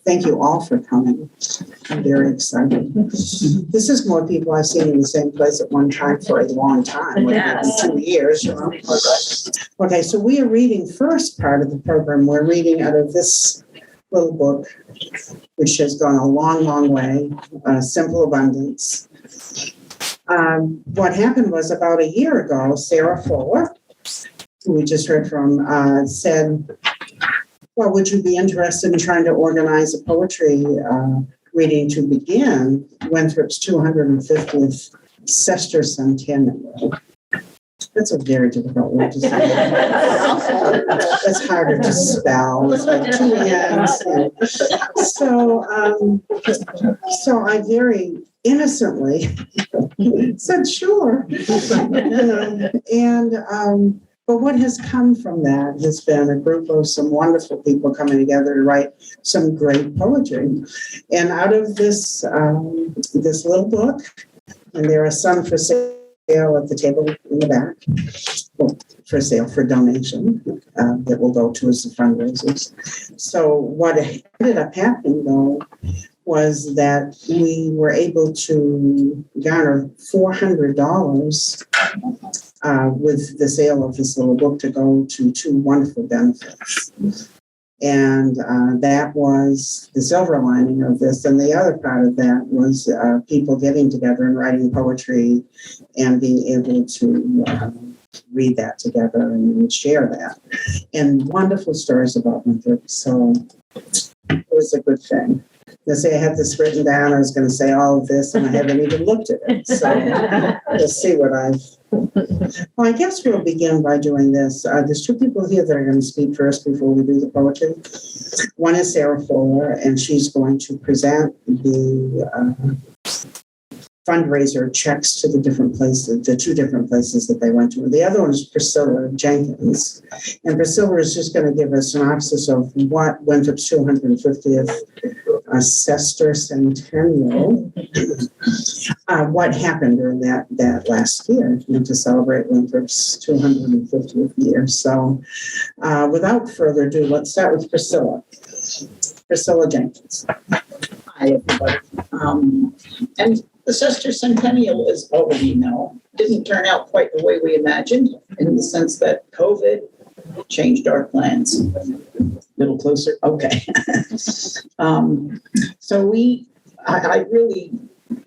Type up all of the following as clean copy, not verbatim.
thank you all for coming. I'm very excited. This is more people I've seen in the same place at one time for a long time, Yes. 2 years. You know? Okay, so we are reading first part of the program. We're reading out of this little book, which has gone a long, long way, Simple Abundance. What happened was about a year ago, Sarah Fuller, who we just heard from, said, well, would you be interested in trying to organize a poetry reading to begin Winthrop's 250th sesquicentennial? That's a very difficult word to say. It's harder to spell. It's like 2 N's. So I very innocently said, sure. But what has come from that has been a group of some wonderful people coming together to write some great poetry. And out of this little book, and there are some for sale at the table in the back, well, for sale for donation that will go to as the fundraisers. So what ended up happening, though, was that we were able to garner $400 with the sale of this little book to go to 2 wonderful benefits. And that was the silver lining of this. And the other part of that was people getting together and writing poetry and being able to read that together and share that. And wonderful stories about Winthrop. So it was a good thing. Let's say I had this written down. I was going to say all of this, and I haven't even looked at it. So we'll see what I've. Well, I guess we'll begin by doing this. There's 2 people here that are going to speak first before we do the poetry. One is Sarah Fuller, and she's going to present the fundraiser checks to the different places, the 2 different places that they went to. The other one is Priscilla Jenkins. And Priscilla is just going to give a synopsis of what Winthrop's 250th sesquicentennial, what happened during that last year, to celebrate Winthrop's 250th year. So without further ado, let's start with Priscilla. Priscilla Jenkins. Hi, everybody. And the sesquicentennial, as all of you know, didn't turn out quite the way we imagined, in the sense that COVID changed our plans. A little closer, okay. So I really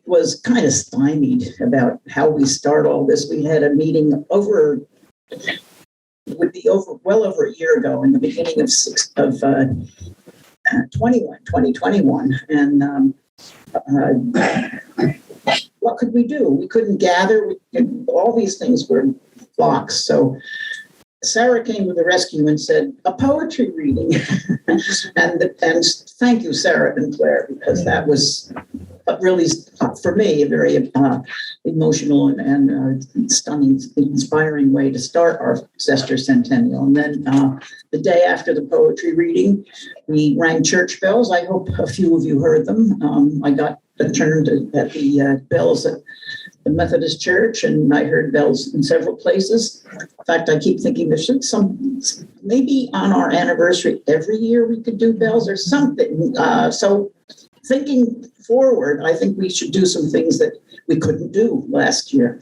was kind of stymied about how we start all this. We had a meeting well over a year ago, in the beginning of 2021, and what could we do? We couldn't gather. All these things were blocked. So Sarah came to the rescue and said, a poetry reading. and thank you, Sarah and Claire, because that was really, for me, a very emotional and stunning, inspiring way to start our sesquicentennial. And then the day after the poetry reading, we rang church bells. I hope a few of you heard them. I got turned at the bells at the Methodist Church, and I heard bells in several places. In fact, I keep thinking there should maybe on our anniversary every year we could do bells or something. So thinking forward, I think we should do some things that we couldn't do last year.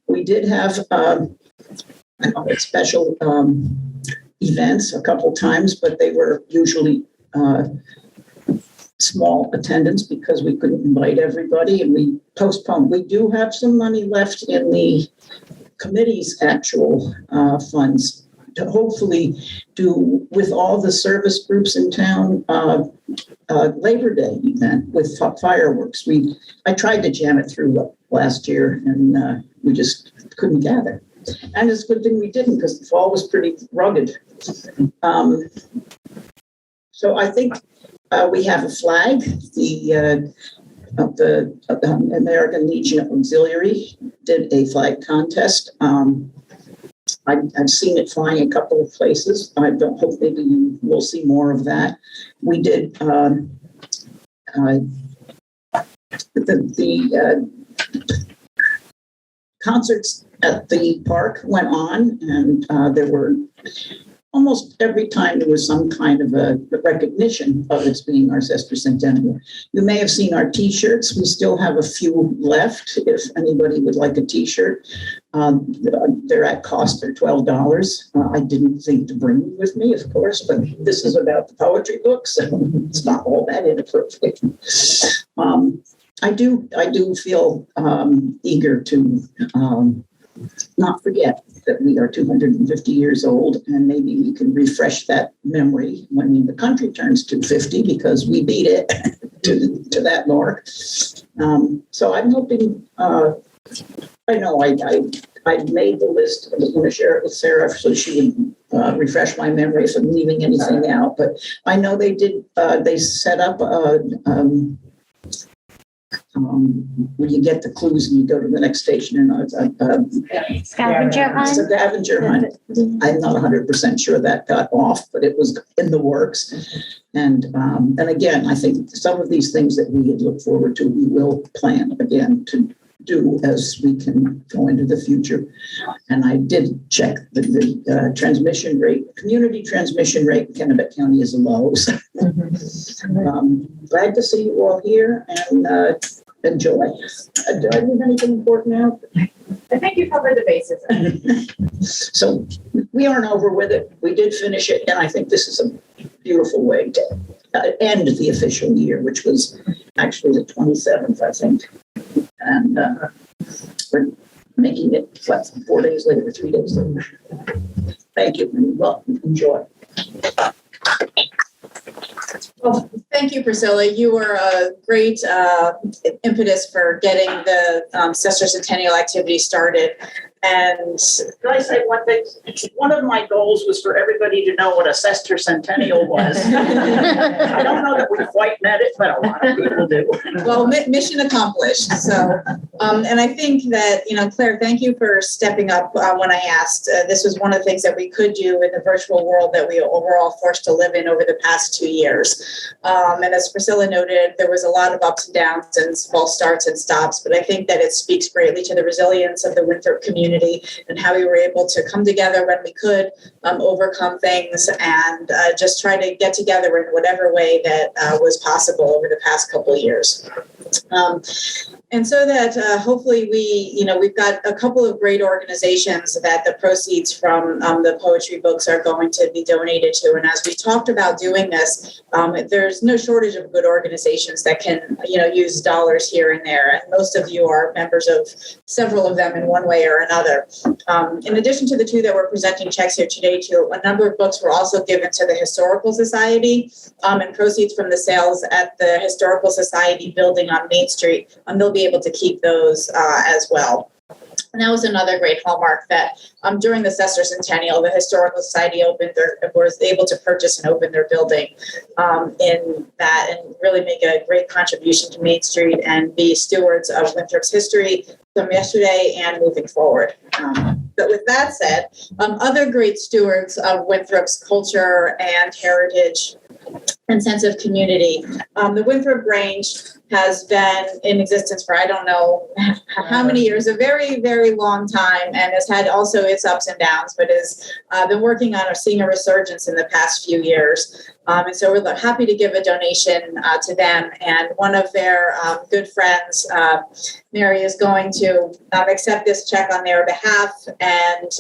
We did have special events a couple times, but they were usually small attendance because we couldn't invite everybody, and we postponed. We do have some money left in the committee's actual funds to hopefully do with all the service groups in town Labor Day event with fireworks. I tried to jam it through last year, and we just couldn't gather. And it's a good thing we didn't, because the fall was pretty rugged. So I think we have a flag. The American Legion Auxiliary did a flag contest. I've seen it flying a couple of places. I don't hope maybe you will see more of that. We did the concerts at the park went on, and there were almost every time there was some kind of a recognition of its being our sesquicentennial. You may have seen our T-shirts. We still have a few left if anybody would like a T-shirt. They're at cost. They're $12. I didn't think to bring them with me, of course, but this is about the poetry book, so it's not all that inappropriate. I do feel eager to not forget that we are 250 years old, and maybe we can refresh that memory when the country turns 250, because we beat it to that mark. So I'm hoping, I know I made the list. I was going to share it with Sarah so she would refresh my memory if I'm leaving anything out. But I know they did, they set up where you get the clues and you go to the next station, and Scavenger hunt. scavenger hunt. I'm not 100% sure that got off, but it was in the works. And again, I think some of these things that we had looked forward to, we will plan again to do as we can go into the future. And I did check the transmission rate, community transmission rate in Kennebec County is low. So, glad to see you all here, and enjoy. Do I leave anything important out? I think you covered the bases. So we aren't over with it. We did finish it, and I think this is a beautiful way to end the official year, which was actually the 27th, I think. And we're making it 4 days later, 3 days later. Thank you, and welcome. Enjoy. Well, thank you, Priscilla. You were a great impetus for getting the sesquicentennial activity started. And Can I say one thing? One of my goals was for everybody to know what a sesquicentennial was. I don't know that we quite met it, but a lot of people do. well, mission accomplished. So, and I think that, Claire, thank you for stepping up when I asked. This was one of the things that we could do in the virtual world that we were all forced to live in over the past 2 years. And as Priscilla noted, there was a lot of ups and downs and false starts and stops, but I think that it speaks greatly to the resilience of the Winthrop community and how we were able to come together when we could, overcome things, and just try to get together in whatever way that was possible over the past couple of years. And so that hopefully we've got a couple of great organizations that the proceeds from the poetry books are going to be donated to. And as we talked about doing this, there's no shortage of good organizations that can, use dollars here and there. And most of you are members of several of them in one way or another. In addition to the two that we're presenting checks here today to, a number of books were also given to the Historical Society, and proceeds from the sales at the Historical Society building on Main Street. They'll be able to keep those as well. And that was another great hallmark that during the sesquicentennial, the Historical Society was able to purchase and open their building in that, and really make a great contribution to Main Street and be stewards of Winthrop's history from yesterday and moving forward. But with that said, other great stewards of Winthrop's culture and heritage and sense of community. The Winthrop Grange has been in existence for I don't know how many years, a very, very long time, and has had also its ups and downs, but has been working on seeing a resurgence in the past few years. And so we're happy to give a donation to them. And one of their good friends, Mary, is going to accept this check on their behalf and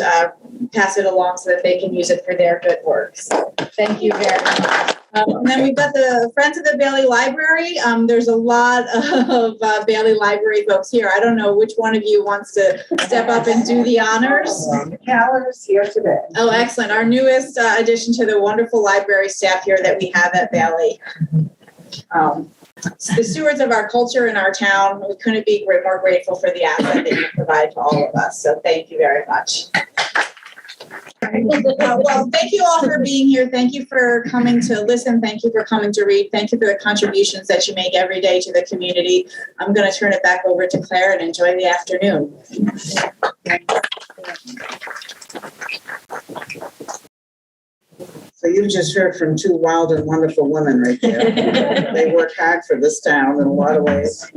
pass it along so that they can use it for their good work. So thank you very much. And then we've got the Friends of the Bailey Library. There's a lot of Bailey Library folks here. I don't know which one of you wants to step up and do the honors. Callan is here today. Oh, excellent. Our newest addition to the wonderful library staff here that we have at Bailey. The stewards of our culture in our town, we couldn't be more grateful for the asset that you provide to all of us. So thank you very much. Well, thank you all for being here. Thank you for coming to listen. Thank you for coming to read. Thank you for the contributions that you make every day to the community. I'm going to turn it back over to Claire and enjoy the afternoon. So you just heard from two wild and wonderful women right there. They work hard for this town in a lot of ways.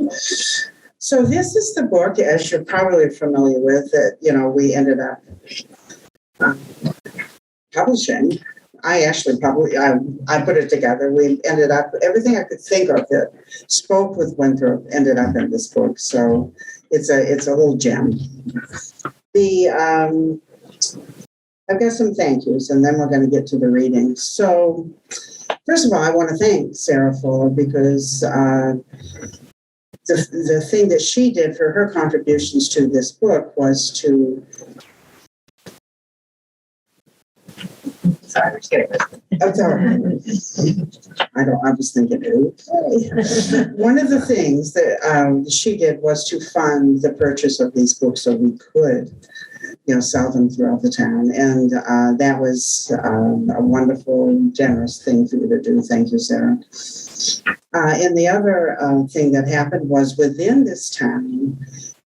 So this is the book, as you're probably familiar with, that, we ended up publishing, I put it together. We ended up, everything I could think of that spoke with Winthrop ended up in this book. So it's a little gem. I've got some thank yous, and then we're going to get to the reading. So first of all, I want to thank Sarah Fuller because the thing that she did for her contributions to this book was to Sorry, I'm just kidding. I was thinking, okay. One of the things that she did was to fund the purchase of these books so we could, sell them throughout the town. And that was a wonderful, generous thing for you to do. Thank you, Sarah. And the other thing that happened was within this town,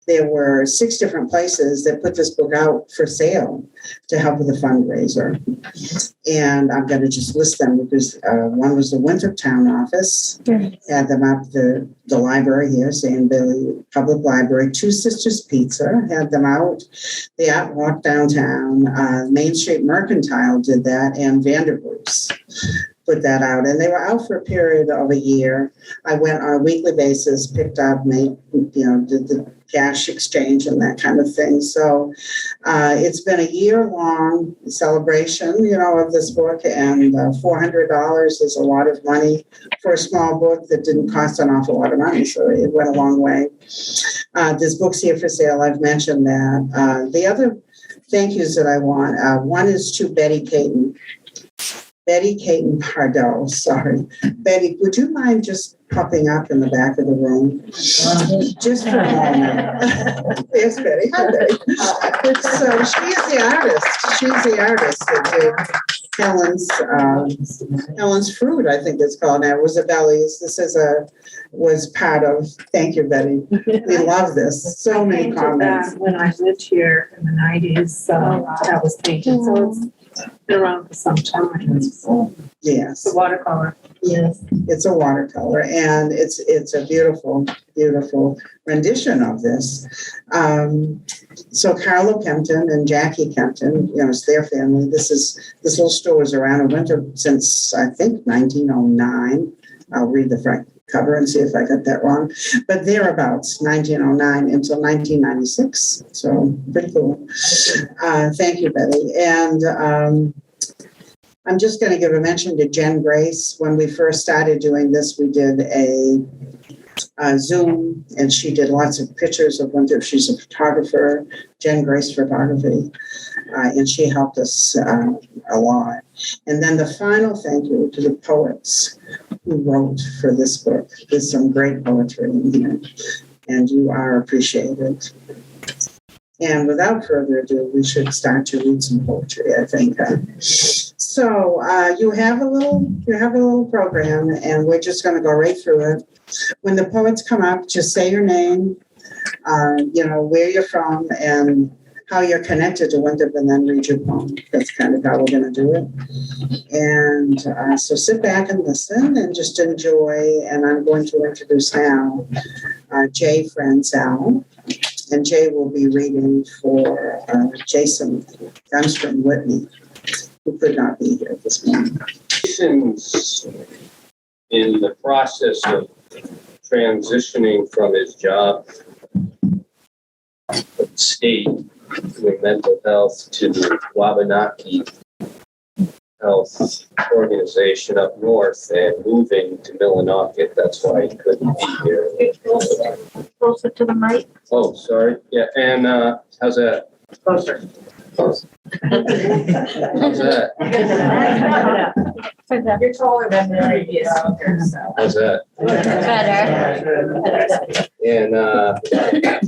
there were 6 different places that put this book out for sale to help with the fundraiser. And I'm going to just list them because one was the Winthrop Town Office, had them up the library here, St. Billy Public Library, Two Sisters Pizza, had them out, the Art Walk downtown, Main Street Mercantile did that, and Vandergroof's put that out. And they were out for a period of a year. I went on a weekly basis, picked up, did the cash exchange and that kind of thing. So it's been a year-long celebration, of this book, and $400 is a lot of money for a small book that didn't cost an awful lot of money. So it went a long way. This book's here for sale. I've mentioned that. The other thank yous that I want, one is to Betty Caton Pardo, sorry. Betty, would you mind just popping up in the back of the room? Just for a moment. Yes, Betty. Hi, Betty. So she is the artist. She's the artist that did Helen's Fruit, I think it's called now. Rosabelli's. This was part of, thank you, Betty. We love this. So many comments. When I lived here in the 90s, that was painted. So it's been around for some time. Yes. It's a watercolor. Yes. It's a watercolor, and it's a beautiful, beautiful rendition of this. So Carla Kempton and Jackie Kempton, it's their family. This little store was around in Winthrop since I think 1909. I'll read the front cover and see if I got that wrong, but thereabouts 1909 until 1996. So pretty cool. Thank you, Betty. And I'm just going to give a mention to Jen Grace. When we first started doing this, we did a Zoom, and she did lots of pictures of Winthrop. She's a photographer, Jen Grace Photography, and she helped us a lot. And then the final thank you to the poets who wrote for this book. There's some great poetry in here, and you are appreciated. And without further ado, we should start to read some poetry, I think. So you have a little program, and we're just going to go right through it. When the poets come up, just say your name, where you're from, and how you're connected to Winthrop, and then read your poem. That's kind of how we're going to do it. And so sit back and listen and just enjoy. And I'm going to introduce now Jay Franzel. And Jay will be reading for Jason Gunstrom Whitney, who could not be here this morning. Jason's in the process of transitioning from his job at the state doing mental health to the Wabanaki Health Organization up north and moving to Millinocket. That's why he couldn't be here. Closer to the mic. Oh, sorry. Yeah, and how's that? Closer. How's that? You're taller than the previous speaker, so. How's that? Better. And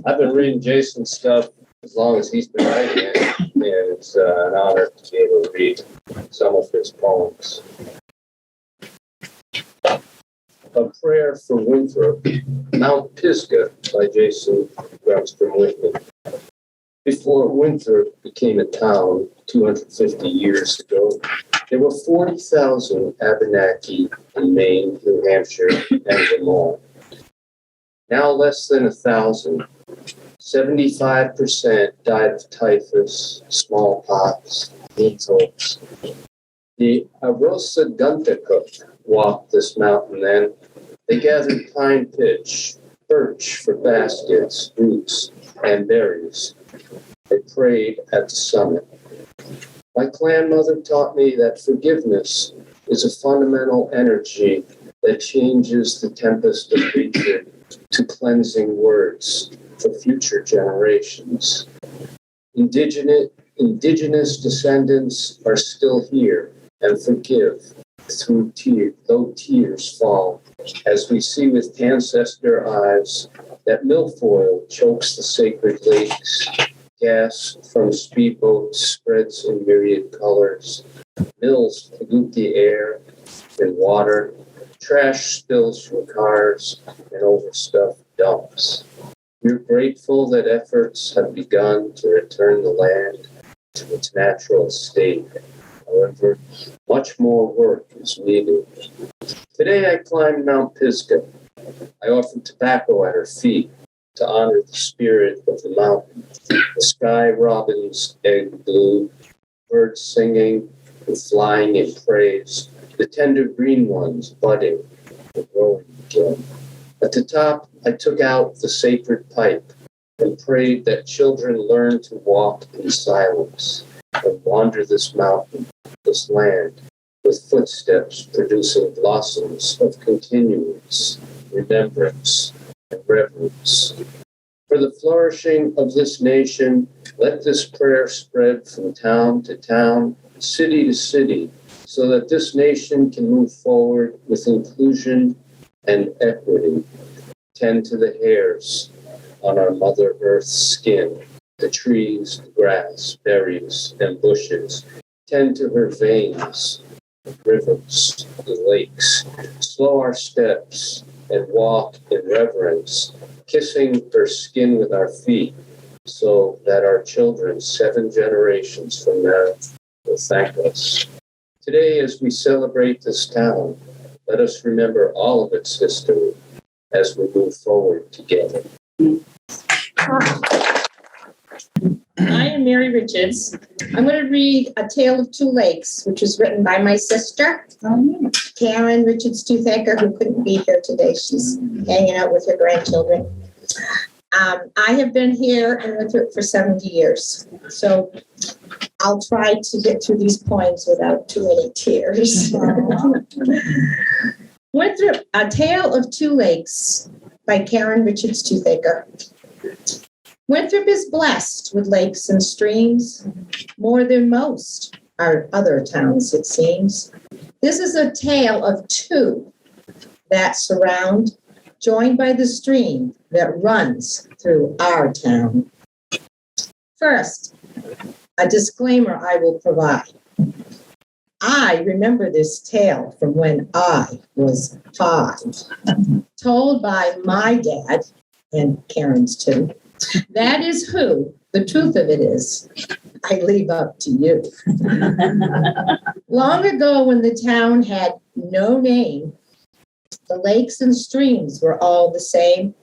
I've been reading Jason's stuff as long as he's been writing it, and it's an honor to be able to read some of his poems. A Prayer for Winthrop, Mount Pisgah by Jason Gunstrom Whitney. Before Winthrop became a town 250 years ago, there were 40,000 Abenaki in Maine, New Hampshire, and Vermont. Now less than 1,000. 75% died of typhus, smallpox, beetles. The Arosa Gunta walked this mountain then. They gathered pine pitch, birch for baskets, roots, and berries. They prayed at the summit. My clan mother taught me that forgiveness is a fundamental energy that changes the tempest of hatred to cleansing words for future generations. Indigenous descendants are still here and forgive though tears fall, as we see with ancestor eyes that milfoil chokes the sacred lakes. Gas from speedboats spreads in myriad colors. Mills pollute the air and water. Trash spills from cars and overstuffed dumps. We're grateful that efforts have begun to return the land to its natural state. However, much more work is needed. Today I climbed Mount Pisgah. I offered tobacco at her feet to honor the spirit of the mountain. The sky robin's egg blue, birds singing and flying in praise, the tender green ones budding and growing again. At the top, I took out the sacred pipe and prayed that children learn to walk in silence and wander this mountain, this land, with footsteps producing blossoms of continuance, remembrance, and reverence. For the flourishing of this nation, let this prayer spread from town to town, city to city, so that this nation can move forward with inclusion and equity. Tend to the hairs on our Mother Earth's skin, the trees, the grass, berries, and bushes. Tend to her veins, the rivers, the lakes. Slow our steps and walk in reverence, kissing her skin with our feet, so that our children 7 generations from now will thank us. Today, as we celebrate this town, let us remember all of its history as we move forward together. I am Mary Richards. I'm going to read A Tale of Two Lakes, which was written by my sister, Karen Richards Toothaker, who couldn't be here today. She's hanging out with her grandchildren. I have been here in Winthrop for 70 years, so I'll try to get through these poems without too many tears. Winthrop, A Tale of Two Lakes by Karen Richards Toothaker. Winthrop is blessed with lakes and streams, more than most our other towns, it seems. This is a tale of two that surround, joined by the stream that runs through our town. First, a disclaimer I will provide. I remember this tale from when I was 5, told by my dad, and Karen's too. That is who. The truth of it is, I leave up to you. Long ago, when the town had no name, the lakes and streams were all the same.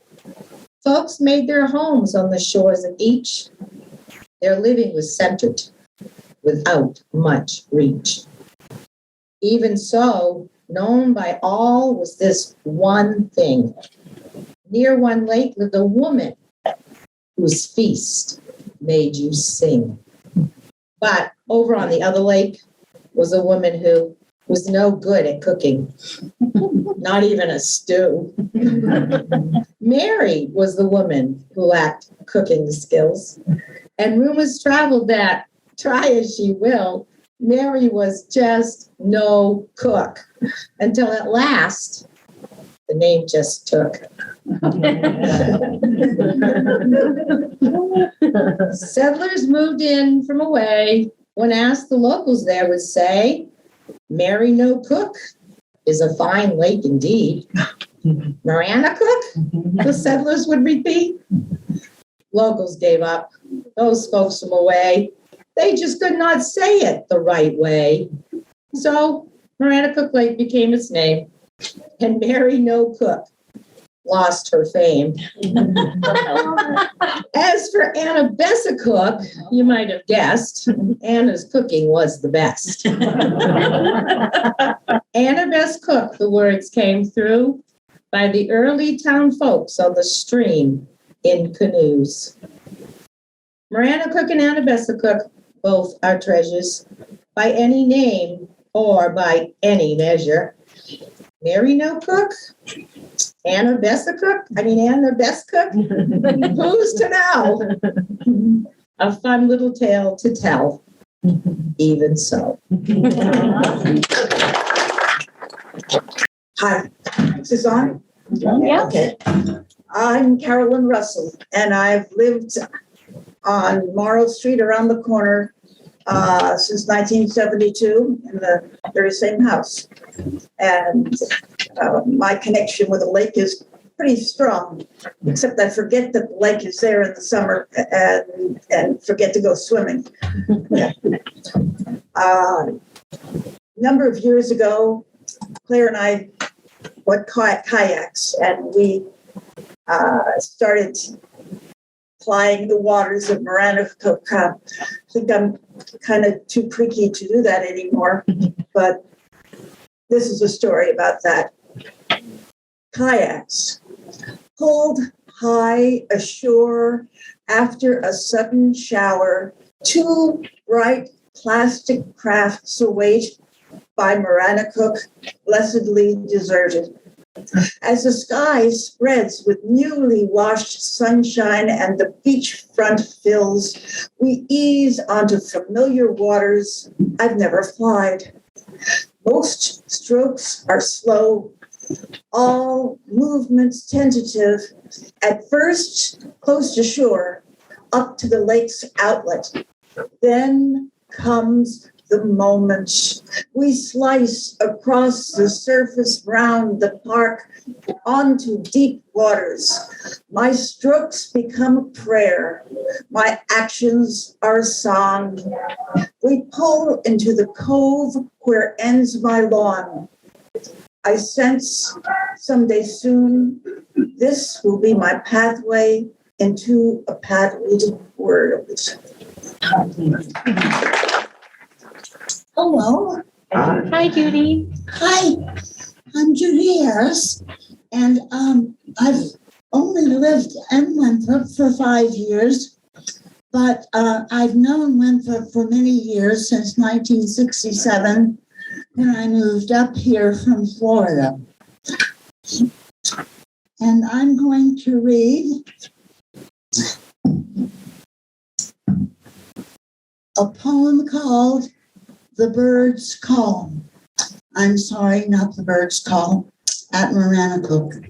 Folks made their homes on the shores of each. Their living was centered without much reach. Even so, known by all was this one thing. Near one lake lived a woman whose feast made you sing. But over on the other lake was a woman who was no good at cooking, not even a stew. Mary was the woman who lacked cooking skills, and rumors traveled that, try as she will, Mary was just no cook, until at last, the name just took. Settlers moved in from away. When asked, the locals there would say, Mary no cook is a fine lake indeed. Mariana cook? The settlers would repeat. Locals gave up. Those folks from away, they just could not say it the right way. So Mariana Cook Lake became its name, and Mary No Cook lost her fame. As for Anna Bessacook, you might have guessed, Anna's cooking was the best. Anna Bessacook, the words came through by the early town folks on the stream in canoes. Marana Cook and Anna Bessacook, both are treasures by any name or by any measure. Mary No Cook, Anna Bessacook, Anna Bessacook, who's to know? A fun little tale to tell, even so. Hi, is this on? Yeah. Okay. I'm Carolyn Russell, and I've lived on Morrow Street around the corner since 1972 in the very same house. And my connection with the lake is pretty strong, except I forget that the lake is there in the summer and forget to go swimming. Yeah. Number of years ago, Claire and I went kayaks, and we started plying the waters of Maranacook. I think I'm kind of too creaky to do that anymore, but this is a story about that. Kayaks pulled high ashore after a sudden shower, two bright plastic crafts await by Maranacook, blessedly deserted. As the sky spreads with newly washed sunshine and the beachfront fills, we ease onto familiar waters I've never plied. Most strokes are slow, all movements tentative, at first close to shore, up to the lake's outlet. Then comes the moment. We slice across the surface round the park onto deep waters. My strokes become a prayer. My actions are a song. We pull into the cove where ends my lawn. I sense someday soon this will be my pathway into a paddled world. Hello. Hi, Judy. Hi. I'm Judy Harris, and I've only lived in Winthrop for 5 years, but I've known Winthrop for many years, since 1967, when I moved up here from Florida. And I'm going to read a poem called The Bird's Call. I'm sorry, not The Bird's Call, at Maranacook.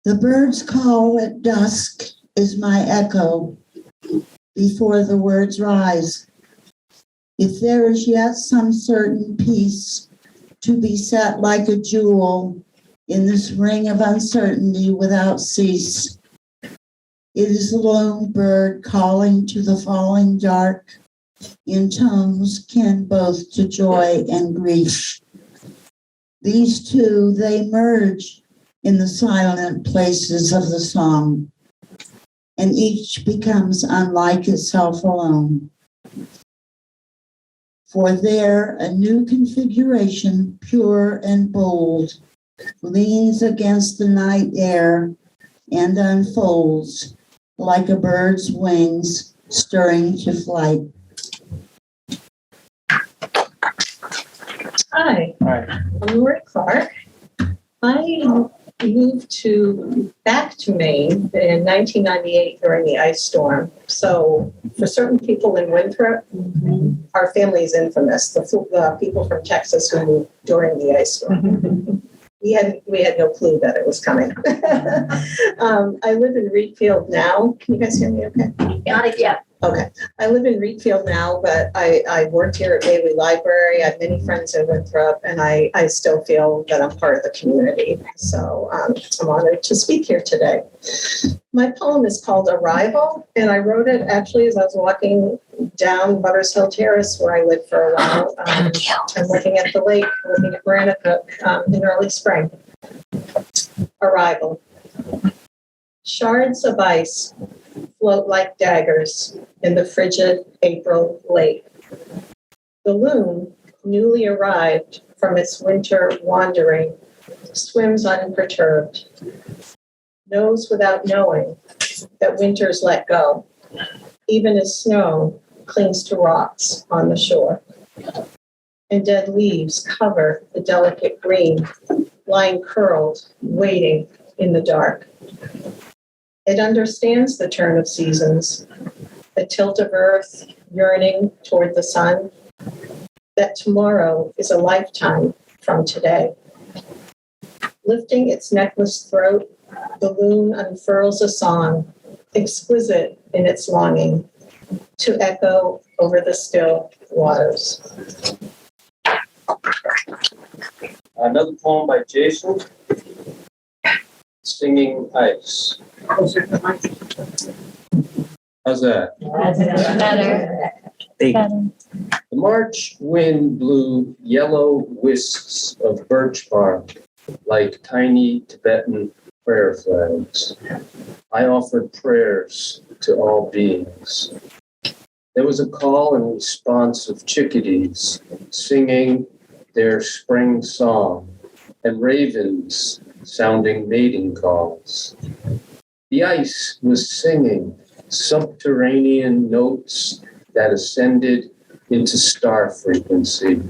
The bird's call at dusk is my echo before the words rise. If there is yet some certain peace to be set like a jewel in this ring of uncertainty without cease, it is the lone bird calling to the falling dark in tones kin both to joy and grief. These two, they merge in the silent places of the song, and each becomes unlike itself alone. For there, a new configuration, pure and bold, leans against the night air and unfolds like a bird's wings stirring to flight. Hi, I'm Lori Clark. I moved back to Maine in 1998 during the ice storm. So for certain people in Winthrop, our family is infamous. The people from Texas who moved during the ice storm. We had no clue that it was coming. I live in Reedfield now. Can you guys hear me okay? Yeah. Okay. I live in Reedfield now, but I worked here at Bailey Library. I have many friends in Winthrop, and I still feel that I'm part of the community. So I'm honored to speak here today. My poem is called Arrival, and I wrote it actually as I was walking down Butters Hill Terrace, where I lived for a while, and looking at the lake, looking at Maranacook in early spring. arrival. Shards of ice float like daggers in the frigid April lake. The loon, newly arrived from its winter wandering, swims unperturbed, knows without knowing that winter's let go, even as snow clings to rocks on the shore. And dead leaves cover the delicate green, lying curled, waiting in the dark. It understands the turn of seasons, the tilt of earth yearning toward the sun, that tomorrow is a lifetime from today. Lifting its necklace throat, the loon unfurls a song, exquisite in its longing, to echo over the still waters. Another poem by Jason, Singing Ice. How's that? Better. Hey. Better. The March wind blew yellow wisps of birch bark like tiny Tibetan prayer flags. I offered prayers to all beings. There was a call and response of chickadees singing their spring song and ravens sounding mating calls. The ice was singing subterranean notes that ascended into star frequency.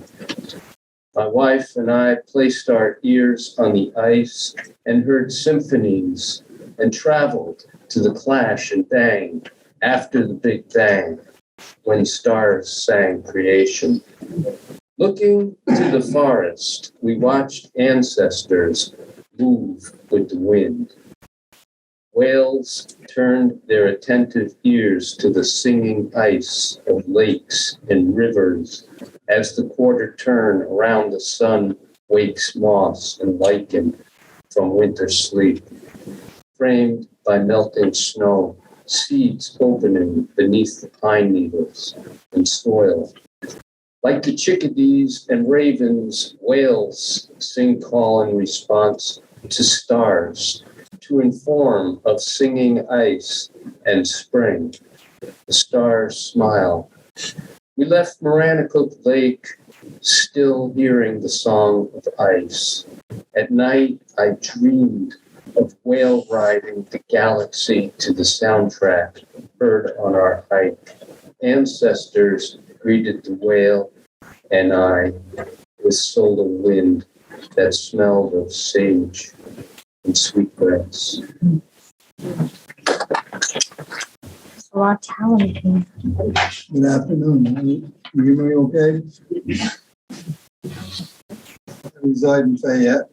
My wife and I placed our ears on the ice and heard symphonies and traveled to the clash and bang after the Big Bang when stars sang creation. Looking to the forest, we watched ancestors move with the wind. Whales turned their attentive ears to the singing ice of lakes and rivers as the quarter turn around the sun wakes moss and lichen from winter sleep. Framed by melting snow, seeds opening beneath the pine needles and soil. Like the chickadees and ravens, whales sing call in response to stars, to inform of singing ice and spring. The stars smile. We left Maranacook Lake, still hearing the song of ice. At night, I dreamed of whale riding the galaxy to the soundtrack heard on our hike. Ancestors greeted the whale and I with solar wind that smelled of sage and sweetgrass. There's a lot of talent here. Good afternoon. You hear me okay? I reside in Fayette.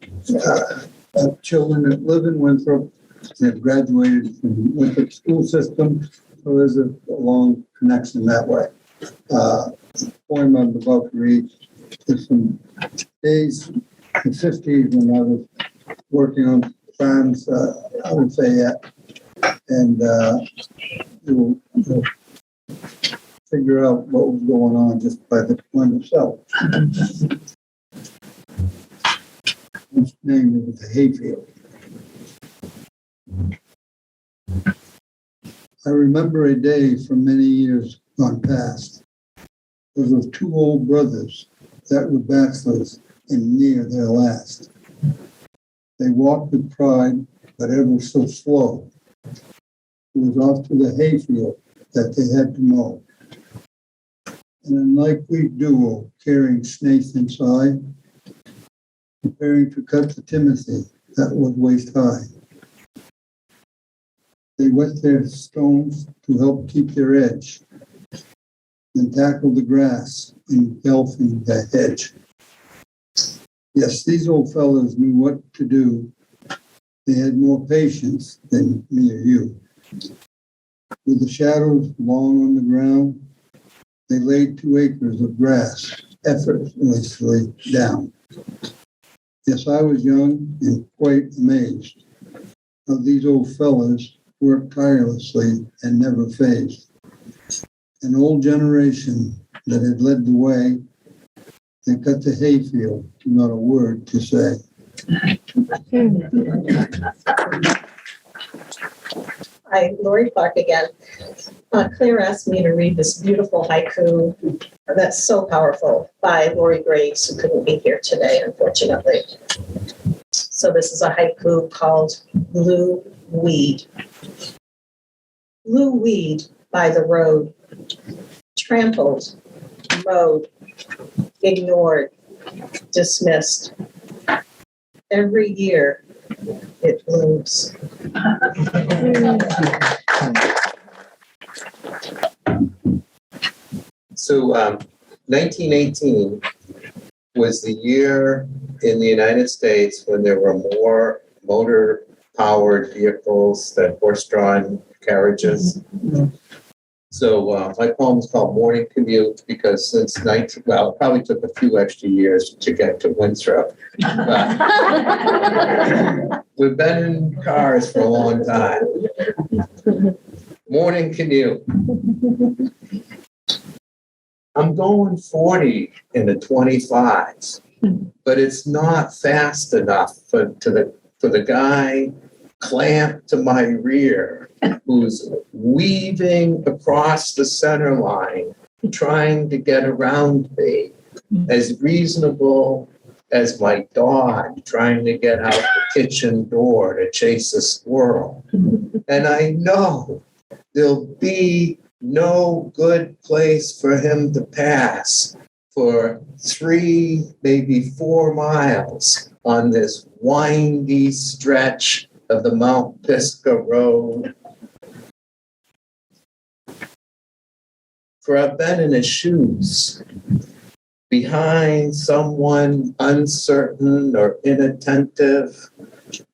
I have children that live in Winthrop and have graduated from Winthrop school system, so there's a long connection that way. The poem I'm about to read is from days in the 50s when I was working on farms out in Fayette, and you'll figure out what was going on just by the poem itself. Its name is The Hayfield. I remember a day from many years gone past. Those of two old brothers that were bachelors and near their last. They walked with pride, but ever so slow. It was off to the hayfield that they had to mow. An unlikely duo carrying snakes inside, preparing to cut the timothy that was waist high. They wet their stones to help keep their edge, then tackled the grass, engulfing the hedge. Yes, these old fellows knew what to do. They had more patience than me or you. With the shadows long on the ground, they laid 2 acres of grass effortlessly down. Yes, I was young and quite amazed how these old fellows worked tirelessly and never phased. An old generation that had led the way, they cut the hayfield, not a word to say. Hi, Lori Clark again. Claire asked me to read this beautiful haiku that's so powerful by Lori Graves, who couldn't be here today, unfortunately. So this is a haiku called Blue Weed. Blue weed by the road, trampled, mowed, ignored, dismissed. Every year it blooms. So 1918 was the year in the United States when there were more motor-powered vehicles than horse-drawn carriages. So my poem is called Morning Commute because since it probably took a few extra years to get to Winthrop. But we've been in cars for a long time. Morning commute. I'm going 40 in a 25, but it's not fast enough for the guy clamped to my rear who's weaving across the center line, trying to get around me, as reasonable as my dog trying to get out the kitchen door to chase a squirrel. And I know there'll be no good place for him to pass for 3, maybe 4 miles on this windy stretch of the Mount Pisgah Road. For I've been in his shoes, behind someone uncertain or inattentive,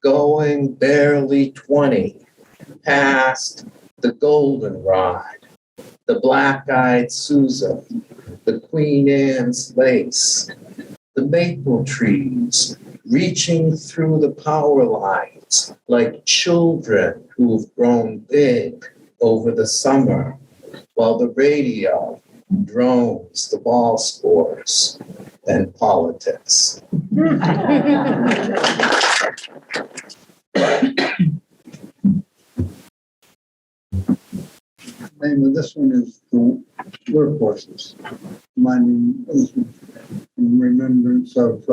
going barely 20, past the goldenrod, the black-eyed Susan, the Queen Anne's lace, the maple trees, reaching through the power lines like children who've grown big over the summer, while the radio drones the ball scores and politics. The name of this one is The Workhorses, reminding us in remembrance of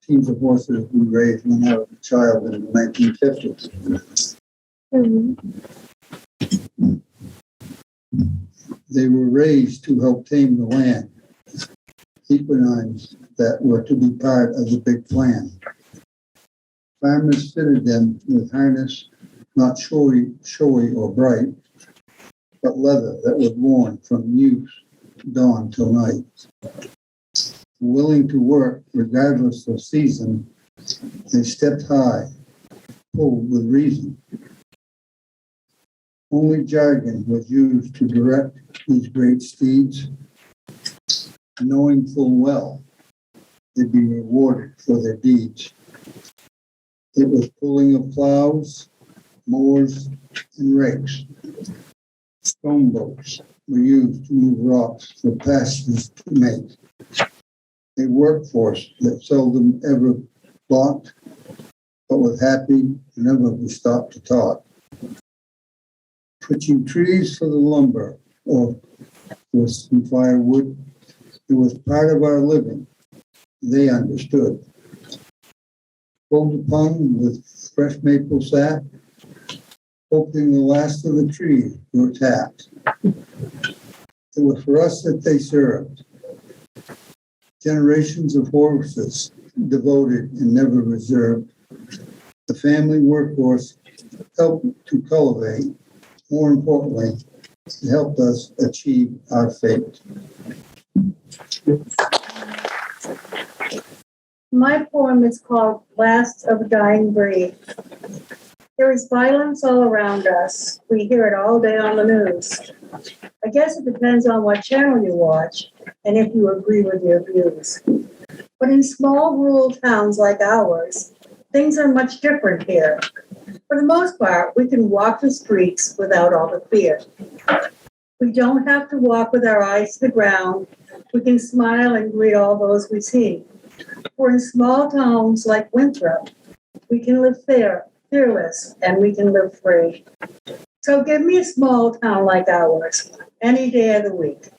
teams of horses we raised when I was a child in the 1950s. They were raised to help tame the land, equines that were to be part of the big plan. Farmers fitted them with harness not showy or bright, but leather that was worn from youth dawn till night. Willing to work regardless of season, they stepped high, pulled with reason. Only jargon was used to direct these great steeds, knowing full well they'd be rewarded for their deeds. It was pulling of plows, mowers, and rakes. Stone boats were used to move rocks for pastures to make. A workforce that seldom ever balked, but was happy whenever we stopped to talk. Twitching trees for the lumber or for some firewood, it was part of our living. They understood. Pulled upon with fresh maple sap, hoping the last of the trees were tapped. It was for us that they served. Generations of horses devoted and never reserved. The family workforce helped to cultivate. More importantly, it helped us achieve our fate. My poem is called Last of a Dying Breed. There is violence all around us. We hear it all day on the news. I guess it depends on what channel you watch and if you agree with their views. But in small rural towns like ours, things are much different here. For the most part, we can walk the streets without all the fear. We don't have to walk with our eyes to the ground. We can smile and greet all those we see. For in small towns like Winthrop, we can live fearless, and we can live free. So give me a small town like ours, any day of the week.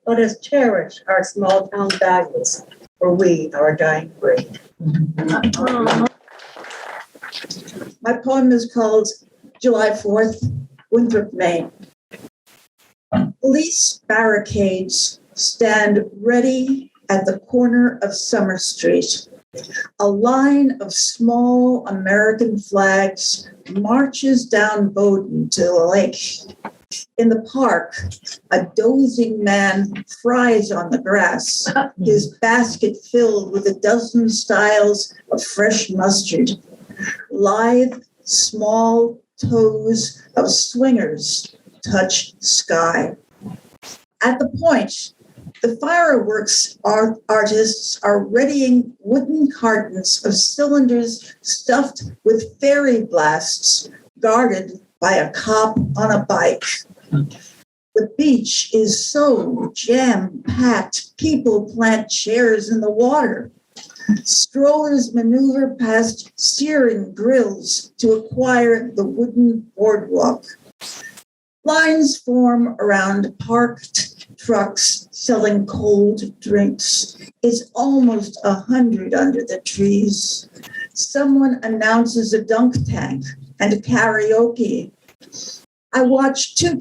Let us cherish our small town values, for we are a dying breed. My poem is called July 4th, Winthrop, Maine. Police barricades stand ready at the corner of Summer Street. A line of small American flags marches down Bowdoin to the lake. In the park, a dozing man fries on the grass, his basket filled with a dozen styles of fresh mustard. Lithe, small toes of swingers touch sky. At the point, the fireworks artists are readying wooden cartons of cylinders stuffed with fairy blasts, guarded by a cop on a bike. The beach is so jam-packed, people plant chairs in the water. Strollers maneuver past searing grills to acquire the wooden boardwalk. Lines form around parked trucks selling cold drinks. It's almost 100 under the trees. Someone announces a dunk tank and karaoke. I watch two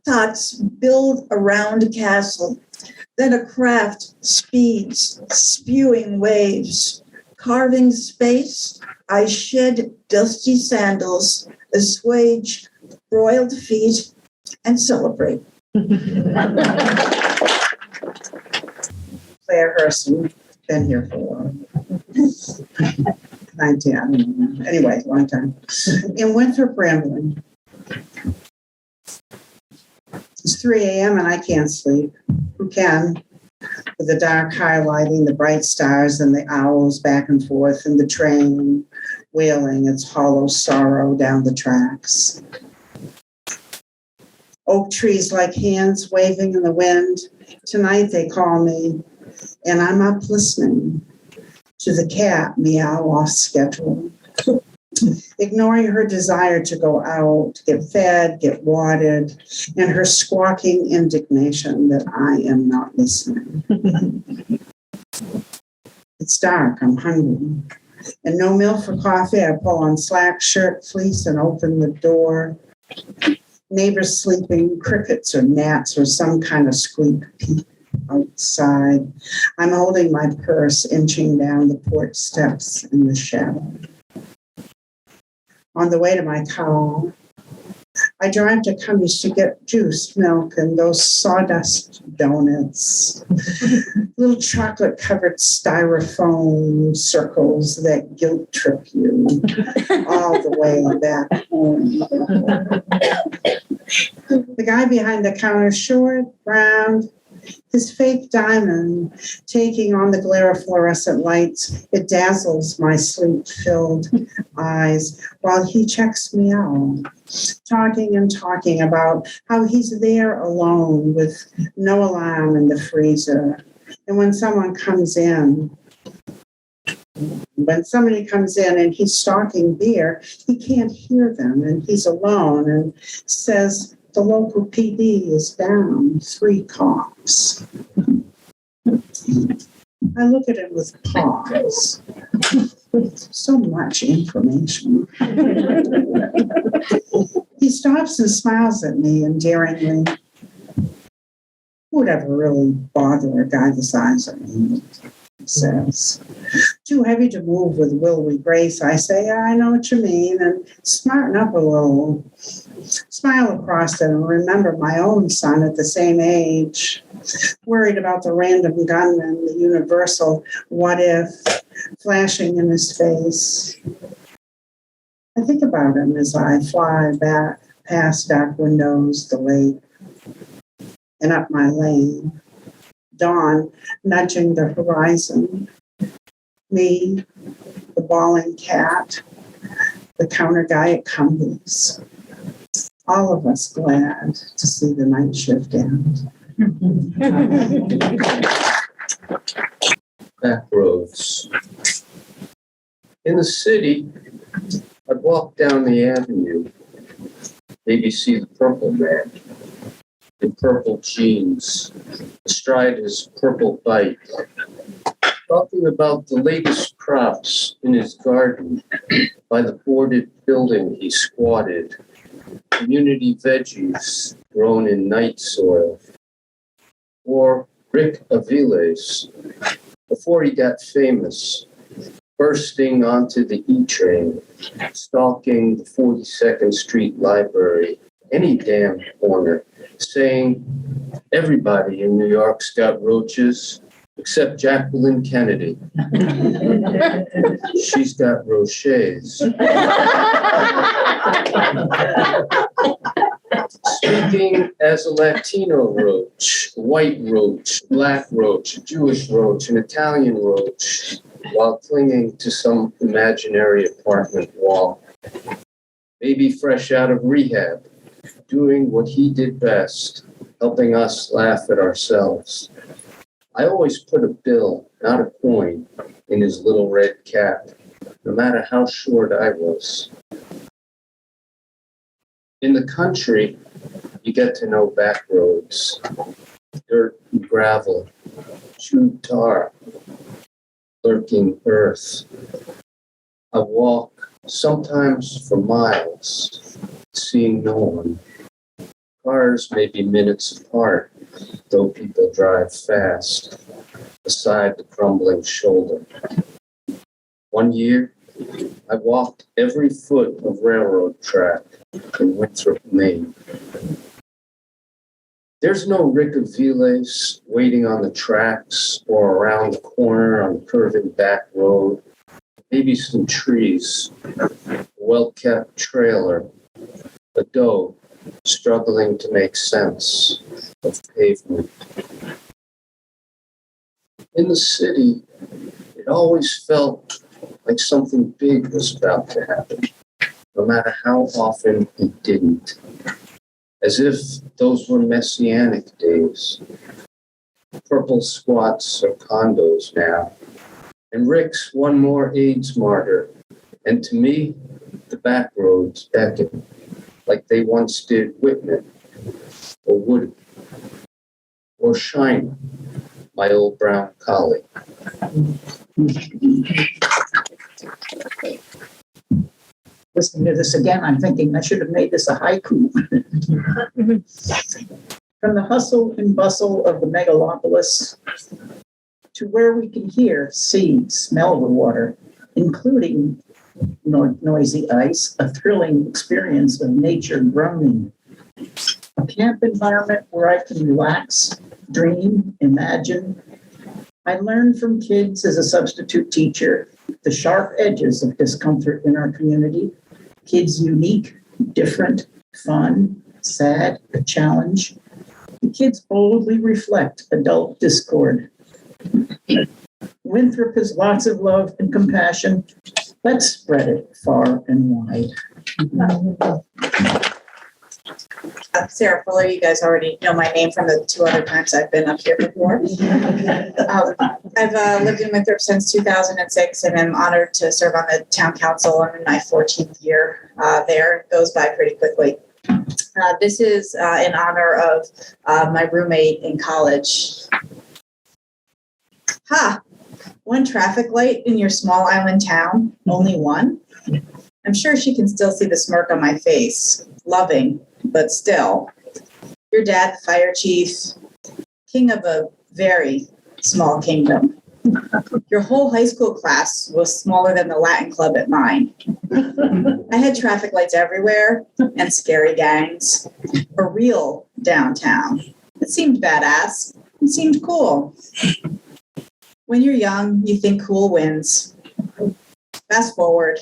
tots build a round castle. Then a craft speeds, spewing waves. Carving space, I shed dusty sandals, assuage broiled feet, and celebrate. Claire Herson, been here for 19, I don't know. Anyway, long time. In Winthrop Rambling. It's 3 a.m. and I can't sleep. Who can? With the dark highlighting the bright stars and the owls back and forth and the train wailing its hollow sorrow down the tracks. Oak trees like hands waving in the wind. Tonight they call me, and I'm up listening to the cat meow off schedule, ignoring her desire to go out, get fed, get watered, and her squawking indignation that I am not listening. It's dark, I'm hungry. And no milk for coffee, I pull on slack shirt, fleece, and open the door. Neighbors sleeping, crickets or gnats or some kind of squeak peep outside. I'm holding my purse, inching down the porch steps in the shadow. On the way to my car, I drive to Cummings to get juice, milk, and those sawdust donuts. Little chocolate-covered styrofoam circles that guilt trip you all the way back home. The guy behind the counter, short, round, his fake diamond taking on the glare of fluorescent lights. It dazzles my sleep-filled eyes while he checks me out, talking and talking about how he's there alone with no alarm in the freezer. And when somebody comes in and he's stalking beer, he can't hear them and he's alone and says, the local PD is down 3 cops. I look at him with pause. So much information. He stops and smiles at me endearingly. Who would ever really bother a guy the size of me? He says. Too heavy to move with will we grace, I say. Yeah, I know what you mean, and smarten up a little. Smile across it and remember my own son at the same age, worried about the random gunman, the universal what if flashing in his face. I think about him as I fly back past dark windows, the lake, and up my lane. Dawn nudging the horizon. Me, the bawling cat, the counter guy at Cummings. All of us glad to see the night shift end. Back roads. In the city, I'd walk down the avenue, maybe see the purple man in purple jeans, astride his purple bike, talking about the latest crops in his garden by the boarded building he squatted, community veggies grown in night soil, or Rick Aviles, before he got famous, bursting onto the E-train, stalking the 42nd Street Library, any damn corner, saying, everybody in New York's got roaches, except Jacqueline Kennedy. She's got rochets. Speaking as a Latino roach, a white roach, a black roach, a Jewish roach, an Italian roach, while clinging to some imaginary apartment wall. Maybe fresh out of rehab, doing what he did best, helping us laugh at ourselves. I always put a bill, not a coin, in his little red cap, no matter how short I was. In the country, you get to know back roads, dirt and gravel, chewed tar, lurking earth. I walk, sometimes for miles, seeing no one. Cars may be minutes apart, though people drive fast, beside the crumbling shoulder. One year, I walked every foot of railroad track in Winthrop, Maine. There's no Rick Aviles waiting on the tracks or around the corner on the curving back road. Maybe some trees, a well-kept trailer, a doe struggling to make sense of pavement. In the city, it always felt like something big was about to happen, no matter how often it didn't. As if those were messianic days. Purple squats are condos now. And Rick's one more AIDS martyr. And to me, the back roads beckon, like they once did Whitman, or Woody, or Shiner, my old brown collie. Listening to this again, I'm thinking I should have made this a haiku. From the hustle and bustle of the megalopolis to where we can hear, see, smell the water, including noisy ice, a thrilling experience of nature groaning. A camp environment where I can relax, dream, imagine. I learned from kids as a substitute teacher the sharp edges of discomfort in our community. Kids unique, different, fun, sad, a challenge. The kids boldly reflect adult discord. Winthrop has lots of love and compassion. Let's spread it far and wide. Sarah Fuller, you guys already know my name from the 2 other times I've been up here before. I've lived in Winthrop since 2006 and I'm honored to serve on the town council. I'm in my 14th year there. It goes by pretty quickly. This is in honor of my roommate in college. One traffic light in your small island town? Only one? I'm sure she can still see the smirk on my face. Loving, but still. Your dad, the fire chief, king of a very small kingdom. Your whole high school class was smaller than the Latin club at mine. I had traffic lights everywhere and scary gangs. A real downtown. It seemed badass. It seemed cool. When you're young, you think cool wins. Fast forward.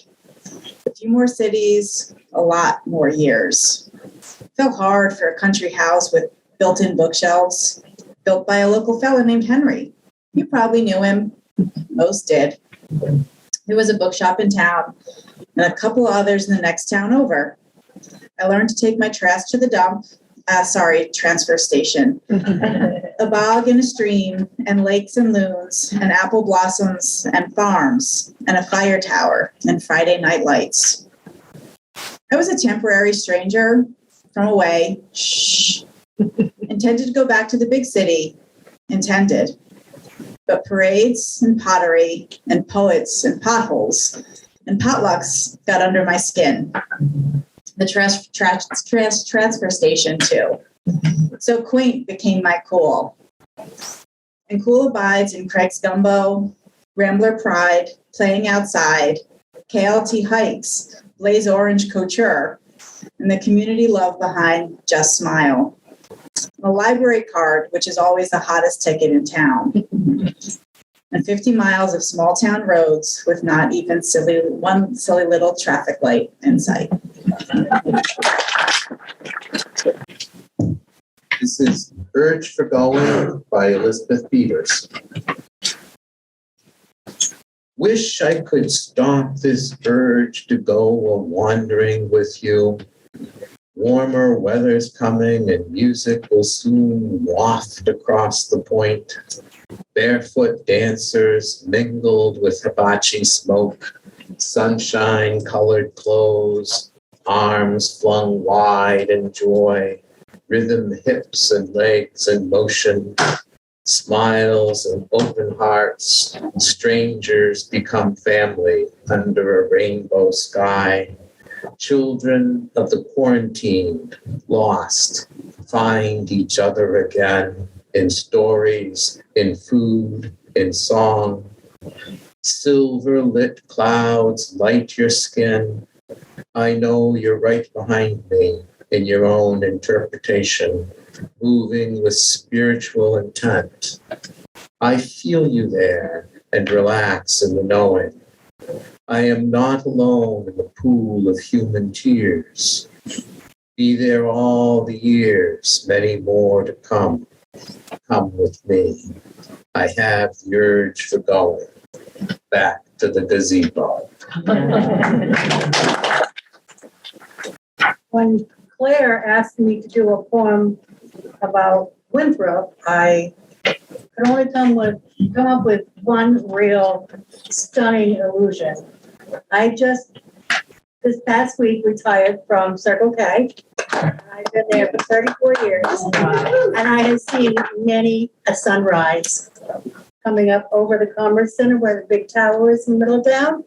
A few more cities, a lot more years. Felt hard for a country house with built-in bookshelves, built by a local fellow named Henry. You probably knew him. Most did. There was a bookshop in town and a couple others in the next town over. I learned to take my trash to the dump, transfer station. A bog and a stream, and lakes and loons, and apple blossoms, and farms, and a fire tower, and Friday night lights. I was a temporary stranger from away, intended to go back to the big city, intended. But parades and pottery and poets and potholes and potlucks got under my skin. The transfer station, too. So quaint became my cool. And cool abides in Craig's Gumbo, Rambler Pride, Playing Outside, KLT Hikes, Blaze Orange Couture, and the community love behind Just Smile. A library card, which is always the hottest ticket in town. And 50 miles of small town roads with not even one silly little traffic light in sight. This is Urge for Going by Elizabeth Peters. Wish I could stop this urge to go a-wandering with you. Warmer weather's coming and music will soon waft across the point. Barefoot dancers mingled with hibachi smoke, sunshine-colored clothes, arms flung wide in joy, rhythm hips and legs in motion, smiles and open hearts, strangers become family under a rainbow sky. Children of the quarantined, lost, find each other again in stories, in food, in song. Silver lit clouds light your skin. I know you're right behind me in your own interpretation, moving with spiritual intent. I feel you there and relax in the knowing. I am not alone in the pool of human tears. Be there all the years, many more to come. Come with me. I have the urge for going back to the gazebo. When Claire asked me to do a poem about Winthrop, I could only come up with one real stunning illusion. I just this past week retired from Circle K. I've been there for 34 years, and I have seen many a sunrise coming up over the Commerce Center where the big tower is in the middle of town.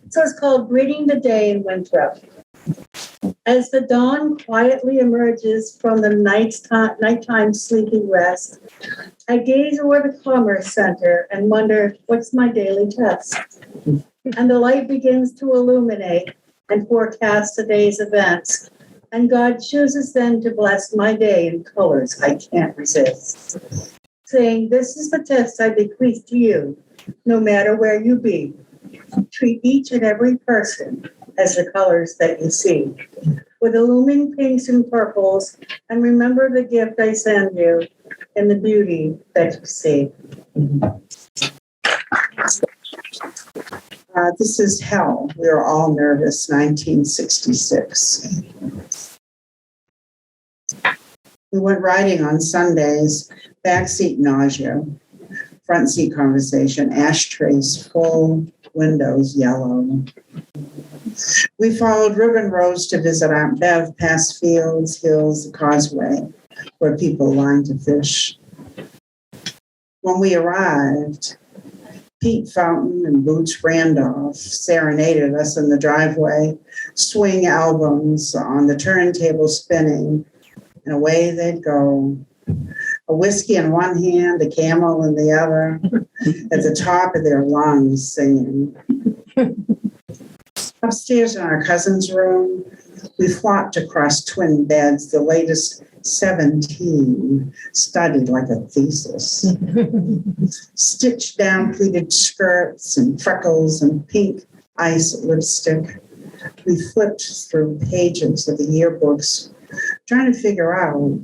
So it's called Greeting the Day in Winthrop. As the dawn quietly emerges from the nighttime sleepy rest, I gaze over the Commerce Center and wonder, what's my daily test? And the light begins to illuminate and forecast the day's events. And God chooses then to bless my day in colors I can't resist, saying, this is the test I bequeath to you, no matter where you be. Treat each and every person as the colors that you see, with illuming pinks and purples, and remember the gift I send you and the beauty that you see. This is Hell. We Are All Nervous, 1966. We went riding on Sundays, backseat nausea, front seat conversation, ashtrays full, windows yellow. We followed ribbon roads to visit Aunt Bev, past fields, hills, the causeway, where people lined to fish. When we arrived, Pete Fountain and Boots Randolph serenaded us in the driveway, swing albums on the turntable spinning, and away they'd go. A whiskey in one hand, a Camel in the other, at the top of their lungs singing. Upstairs in our cousin's room, we flopped across twin beds, the latest 17, studied like a thesis. Stitched down pleated skirts and freckles and pink ice lipstick. We flipped through pages of the yearbooks, trying to figure out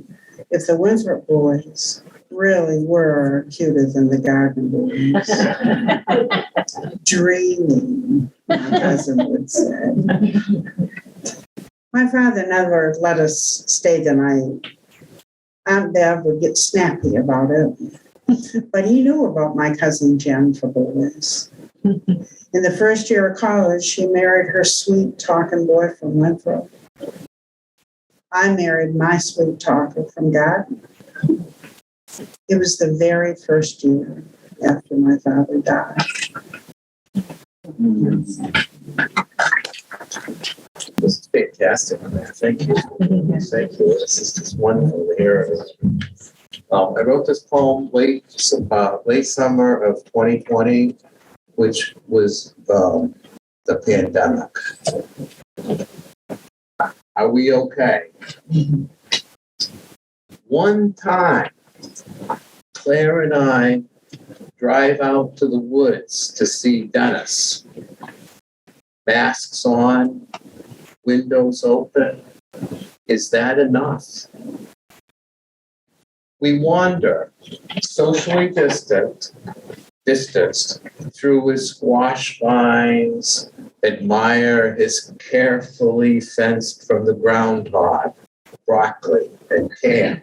if the Winthrop boys really were cuter than the Gardner boys. Dreaming, my cousin would say. My father never let us stay the night. Aunt Bev would get snappy about it, but he knew about my cousin Jen for boys. In the first year of college, she married her sweet talking boy from Winthrop. I married my sweet talker from Garden. It was the very first year after my father died. This is fantastic. Thank you. Thank you. This is just wonderful to hear. I wrote this poem late summer of 2020, which was the pandemic. Are we okay? One time, Claire and I drive out to the woods to see Dennis. Masks on, windows open. Is that enough? We wander, socially distanced through his squash vines, admire his carefully fenced from the groundhog, broccoli, and kale.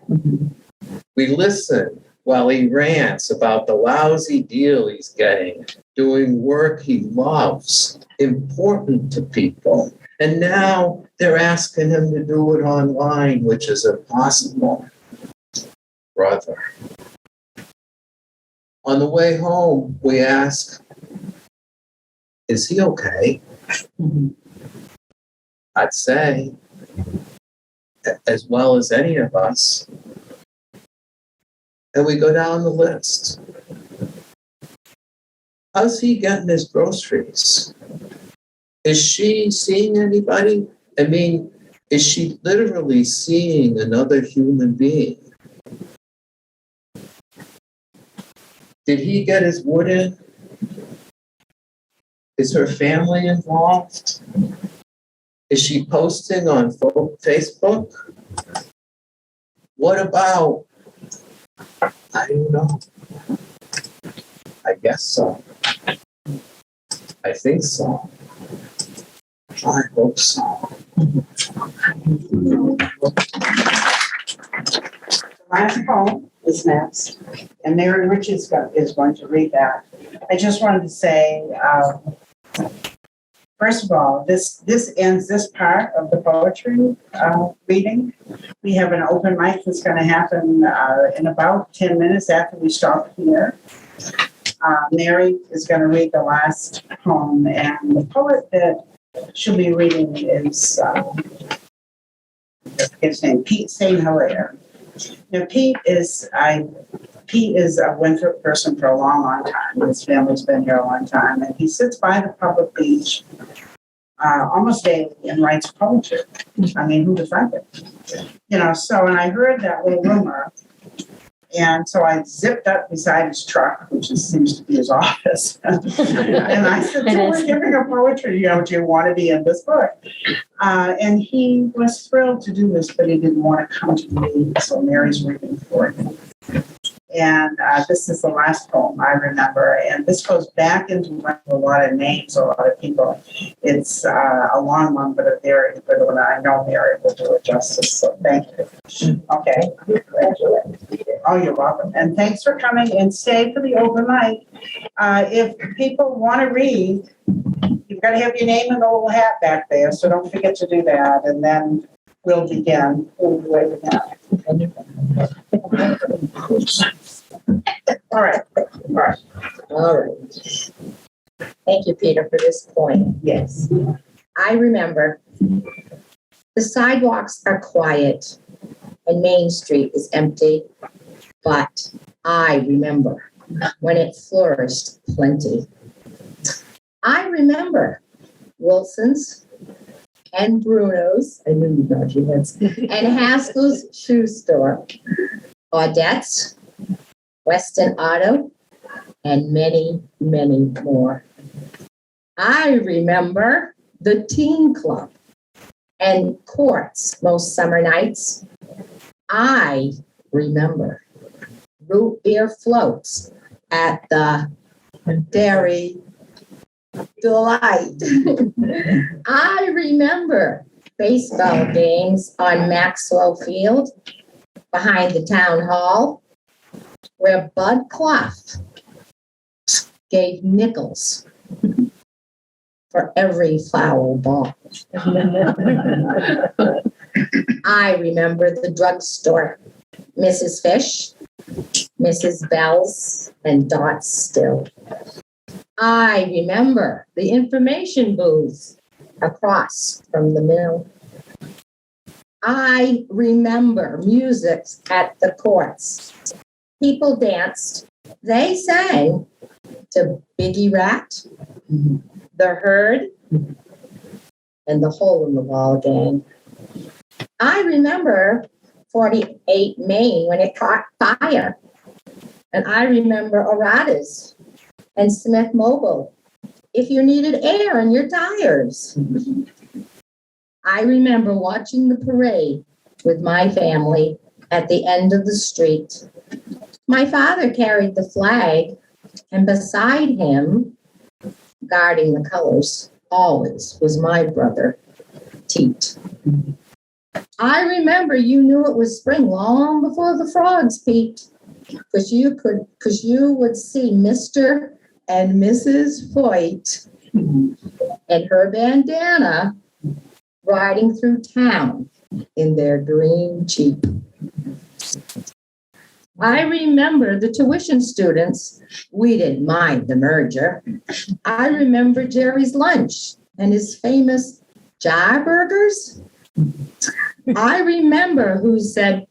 We listen while he rants about the lousy deal he's getting, doing work he loves, important to people. And now they're asking him to do it online, which is impossible. Brother. On the way home, we ask, is he okay? I'd say, as well as any of us. And we go down the list. How's he getting his groceries? Is she seeing anybody? I mean, is she literally seeing another human being? Did he get his wood in? Is her family involved? Is she posting on Facebook? What about? I don't know. I guess so. I think so. I hope so. Last poem is next, and Mary Rich is going to read that. I just wanted to say, first of all, this ends this part of the poetry reading. We have an open mic that's going to happen in about 10 minutes after we stop here. Mary is going to read the last poem, and the poet that she'll be reading is his name, Pete St. Hilaire. Now, Pete is a Winthrop person for a long, long time. His family's been here a long time, and he sits by the public beach almost daily and writes poetry. I mean, who'd have thought it? You know, so, and I heard that little rumor, and so I zipped up beside his truck, which seems to be his office, and I said, so we're giving a poetry, do you want to be in this book? And he was thrilled to do this, but he didn't want to come to me, so Mary's reading for him. And this is the last poem I remember. And this goes back into a lot of names, a lot of people. It's a long one, but a very good one. I know Mary will do it justice, so thank you. Okay. Oh, you're welcome. And thanks for coming, and stay for the open mic. If people want to read, you've got to have your name in the little hat back there, so don't forget to do that. And then we'll begin. All right. All right. Thank you, Peter, for this point. Yes. I remember the sidewalks are quiet and Main Street is empty, but I remember when it flourished plenty. I remember Wilson's and Bruno's, I knew you'd know Jim's, and Haskell's shoe store, Audette's, Weston Auto, and many, many more. I remember the teen club and courts most summer nights. I remember root beer floats at the Dairy Delight. I remember baseball games on Maxwell Field behind the town hall, where Bud Clough gave nickels for every foul ball. I remember the drugstore, Mrs. Fish, Mrs. Bell's, and Dot Still. I remember the information booth across from the mill. I remember music at the courts. People danced. They sang to Biggie Rat, The Herd, and the Hole in the Wall Gang. I remember 48 Maine when it caught fire. And I remember Oradas and Smith Mobile if you needed air in your tires. I remember watching the parade with my family at the end of the street. My father carried the flag, and beside him, guarding the colors, always was my brother, Teet. I remember you knew it was spring long before the frogs peaked, because you would see Mr. and Mrs. Foyt and her bandana riding through town in their green Jeep. I remember the tuition students. We didn't mind the merger. I remember Jerry's lunch and his famous jar burgers. I remember who said,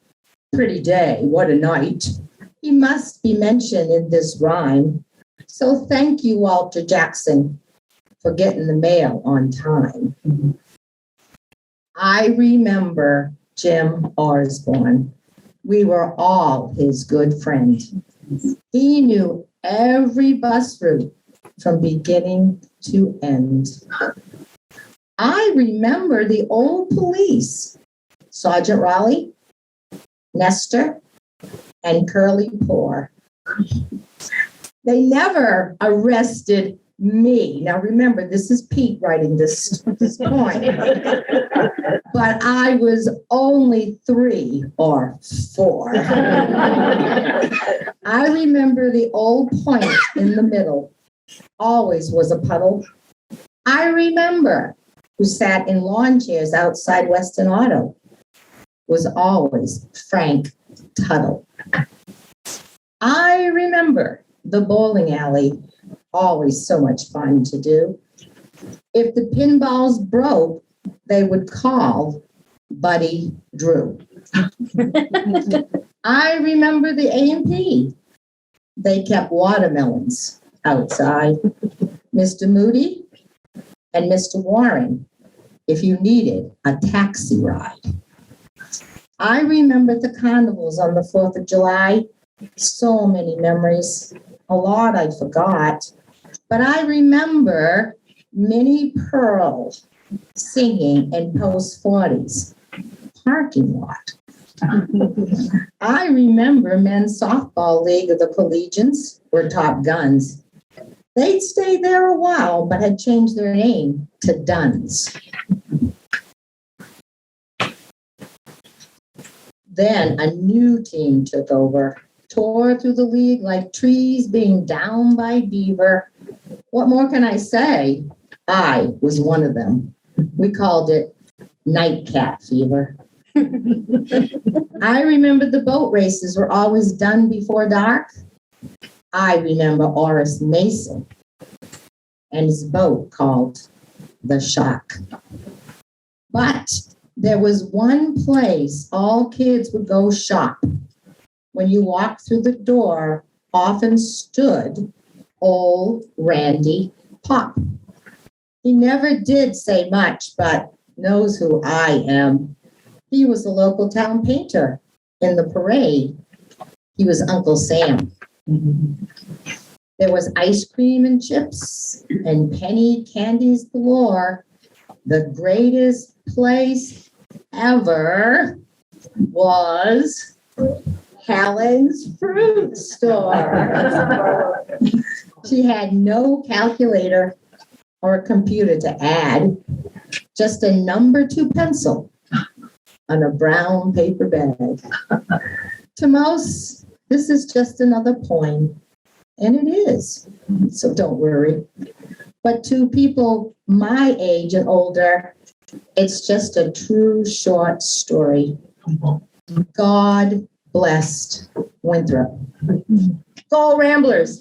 "Pretty day, what a night." He must be mentioned in this rhyme. So thank you, Walter Jackson, for getting the mail on time. I remember Jim Osborne. We were all his good friends. He knew every bus route from beginning to end. I remember the old police, Sergeant Raleigh, Nestor, and Curly Poor. They never arrested me. Now remember, this is Pete writing this point. But I was only 3 or 4. I remember the old point in the middle always was a puddle. I remember who sat in lawn chairs outside Weston Auto was always Frank Tuttle. I remember the bowling alley, always so much fun to do. If the pinballs broke, they would call Buddy Drew. I remember the A&P. They kept watermelons outside. Mr. Moody and Mr. Warren, if you needed a taxi ride. I remember the carnivals on the 4th of July. So many memories. A lot I forgot. But I remember Minnie Pearl singing in Post 40's parking lot. I remember men's softball league of the collegians were Top Guns. They'd stayed there a while, but had changed their name to Duns. Then a new team took over, tore through the league like trees being down by beaver. What more can I say? I was one of them. We called it nightcap fever. I remember the boat races were always done before dark. I remember Horace Mason and his boat called the Shark. But there was one place all kids would go shop. When you walked through the door, often stood old Randy Pop. He never did say much, but knows who I am. He was the local town painter in the parade. He was Uncle Sam. There was ice cream and chips and penny candies galore. The greatest place ever was Helen's Fruit Store. She had no calculator or a computer to add. just a number 2 pencil on a brown paper bag. To most, this is just another poem, and it is, so don't worry. But to people my age and older, it's just a true short story. God blessed Winthrop. Go Ramblers!